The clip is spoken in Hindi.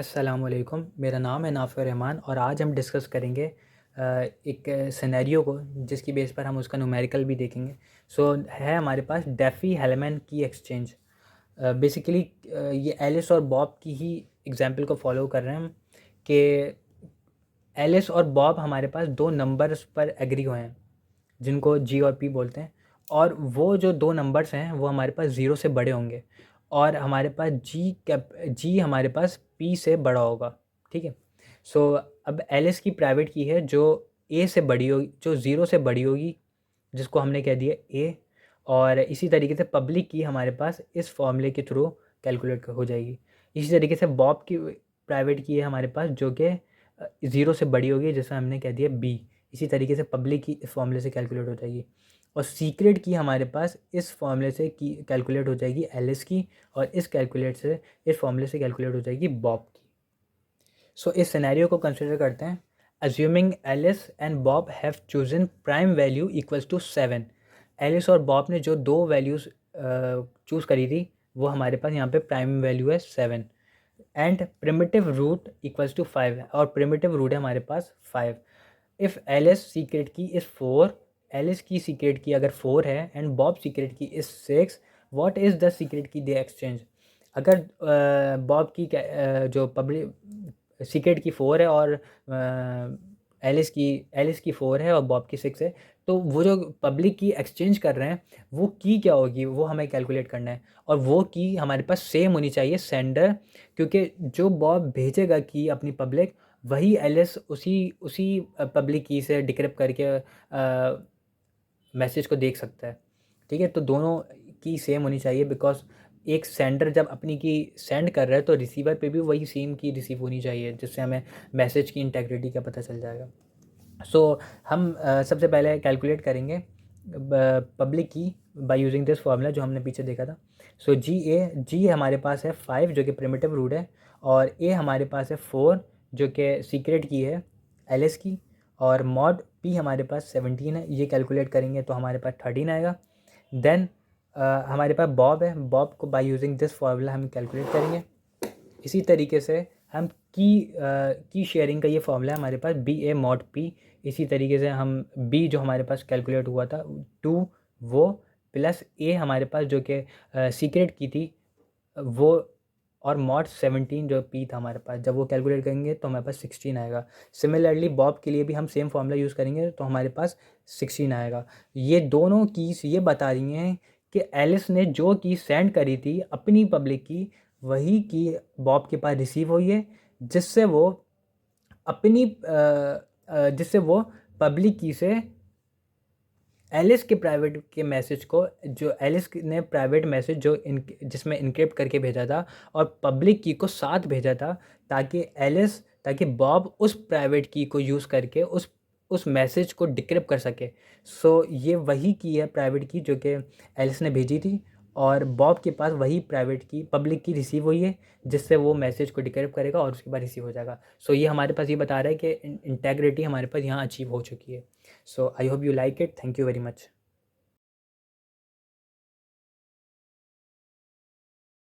अस्सलामुअलैकुम, मेरा नाम है नाफ़िर रहमान और आज हम डिस्कस करेंगे एक सिनेरियो को जिसकी बेस पर हम उसका न्यूमेरिकल भी देखेंगे। है हमारे पास डेफ़ी हेलमैन की एक्सचेंज। बेसिकली ये एलिस और बॉब की ही एग्जांपल को फॉलो कर रहे हैं हम कि एलिस और बॉब हमारे पास दो नंबर्स पर एग्री हुए हैं जिनको जी और पी बोलते हैं, और वो जो दो नंबर्स हैं वो हमारे पास ज़ीरो से बड़े होंगे और हमारे पास जी हमारे पास पी से बड़ा होगा। ठीक है। सो अब एलिस की प्राइवेट की है जो ए से बड़ी होगी, जो ज़ीरो से बड़ी होगी, जिसको हमने कह दिया ए। और इसी तरीके से पब्लिक की हमारे पास इस फॉर्मूले के थ्रू कैलकुलेट हो जाएगी। इसी तरीके से बॉब की प्राइवेट की है हमारे पास जो कि ज़ीरो से बड़ी होगी, जिसे हमने कह दिया बी। इसी तरीके से पब्लिक की इस फॉर्मूले से कैलकुलेट हो जाएगी। और सीक्रेट की हमारे पास इस फॉर्मूले से की कैलकुलेट हो जाएगी एलिस की, और इस फॉर्मूले से कैलकुलेट हो जाएगी बॉब की। इस सिनेरियो को कंसिडर करते हैं। Assuming Alice and Bob have chosen prime value equals to 7। Alice और बॉब ने जो दो वैल्यूज़ चूज़ करी थी वो हमारे पास यहाँ पे प्राइम वैल्यू है 7, and primitive root equals to 5 है, और प्रिमिटिव रूट है हमारे पास 5। If Alice secret key is 4, Alice की सीक्रेट की अगर 4 है and Bob secret key is 6, what is the secret key they exchange. अगर बॉब की जो पब्लिक सीक्रेट की 4 है और एलिस की 4 है और बॉब की 6 है, तो वो जो पब्लिक की एक्सचेंज कर रहे हैं वो की क्या होगी वो हमें कैलकुलेट करना है। और वो की हमारे पास सेम होनी चाहिए सेंडर, क्योंकि जो बॉब भेजेगा की अपनी पब्लिक, वही एलिस उसी उसी पब्लिक की से डिक्रिप्ट करके मैसेज को देख सकता है। ठीक है, तो दोनों की सेम होनी चाहिए, बिकॉज एक सेंडर जब अपनी की सेंड कर रहा है तो रिसीवर पे भी वही सेम की रिसीव होनी चाहिए, जिससे हमें मैसेज की इंटेग्रिटी का पता चल जाएगा। हम सबसे पहले कैलकुलेट करेंगे पब्लिक की बाय यूजिंग दिस फार्मूला जो हमने पीछे देखा था। जी हमारे पास है 5 जो कि प्रिमिटिव रूट है, और ए हमारे पास है 4 जो कि सीक्रेट की है एलिस की, और मॉड पी हमारे पास 17 है। ये कैलकुलेट करेंगे तो हमारे पास 13 आएगा। देन हमारे पास बॉब है, बॉब को बाय यूजिंग दिस फार्मूला हम कैलकुलेट करेंगे। इसी तरीके से हम की शेयरिंग का ये फॉर्मूला है हमारे पास बी ए मॉड पी। इसी तरीके से हम बी जो हमारे पास कैलकुलेट हुआ था 2, वो प्लस ए हमारे पास जो कि सीक्रेट की थी वो, और मॉड 17 जो पी था हमारे पास, जब वो कैलकुलेट करेंगे तो हमारे पास 16 आएगा। सिमिलरली बॉब के लिए भी हम सेम फार्मूला यूज़ करेंगे तो हमारे पास 16 आएगा। ये दोनों कीज़ ये बता रही हैं कि एलिस ने जो की सेंड करी थी अपनी पब्लिक की, वही की बॉब के पास रिसीव हुई है, जिससे वो अपनी जिससे वो पब्लिक की से एलिस के प्राइवेट के मैसेज को, जो एलिस ने प्राइवेट मैसेज जो जिसमें इनक्रिप्ट करके भेजा था और पब्लिक की को साथ भेजा था, ताकि बॉब उस प्राइवेट की को यूज़ करके उस मैसेज को डिक्रिप्ट कर सके। ये वही की है प्राइवेट की जो कि एलिस ने भेजी थी, और बॉब के पास वही प्राइवेट की पब्लिक की रिसीव हुई है, जिससे वो मैसेज को डिक्रिप्ट करेगा और उसके बाद रिसीव हो जाएगा। ये हमारे पास ये बता रहा है कि इंटेग्रिटी हमारे पास यहाँ अचीव हो चुकी है। I hope you like it. Thank you very much.